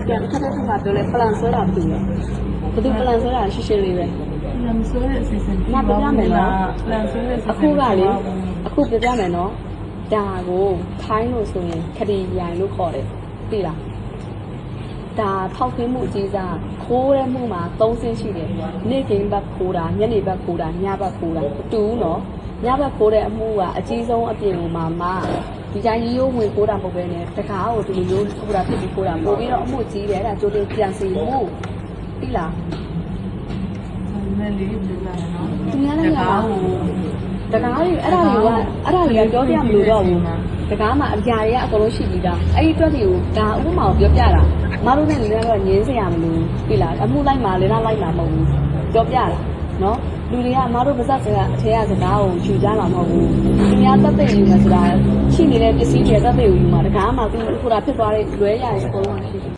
ပြန်တစ်ခါတည်းကပြောလဲ plan ဆွဲတာဘူးလေဘယ်သူ plan ဆွဲတာရှင်းရှင်းလေးပဲ plan ဆွဲတဲ့အစီအစဉ်ငါပြပြမယ်နော် plan ဆွဲတဲ့အစီအစဉ် အခုကလေအခုပြပြမယ်နော်ဒါကိုခိုင်းလို့ဆိုရင်ခရီးရိုင်လို့ခေါ်တယ်သိလားဒါဖောက်ခင်းမှုအကြီးစားခိုးတဲ့မှုမှာ3ဆင့်ရှိတယ်နေ့ကင်းဘက်ခိုးတာညနေဘက်ခိုးတာညဘက်ခိုးတာတူနော်ညဘက်ခိုးတဲ့အမှုကအကြီးဆုံးအပြင်မှာဒီတိုင်းရိုးဝင်ခိုးတာမဟုတ်ပဲနဲ့တကားကိုဒီလိုမျိုးခိုးတာဖြစ်ပြီးခိုးတာပို့ပြီးတော့အမှုကြီးတယ်အဲ့ဒါကြိုတင်ပြန်စီမှုသိလား နဲ့လေးပြောလာနော် သူများလည်းရပါတကားတွေအဲ့ဒါတွေကပြောပြမလို့တော့ဘူးတကားမှာအပြာတွေကအကုန်လုံးရှိပြီးသားအဲ့ဒီအတွက်တွေကိုဒါဥပမာကိုပြောပြတာမတို့နဲ့လည်းတော့ငင်းစရာမလိုပြီလားအမှုလိုက်မှာလည်းလိုက်မှာမဟုတ်ဘူးပြောပြတာနော်လူတွေကမတို့ပါဇက်စကားအထဲကစကားကိုယူကြတာမဟုတ်ဘူးသူများတက်တဲ့ယူမယ်ဆိုတာရှိနေတဲ့ပစ္စည်းတွေတက်တဲ့ယူမှာတကားမှာသူခုတာဖြစ်သွားတဲ့လွဲရရင်အကုန်လုံးရှိတယ်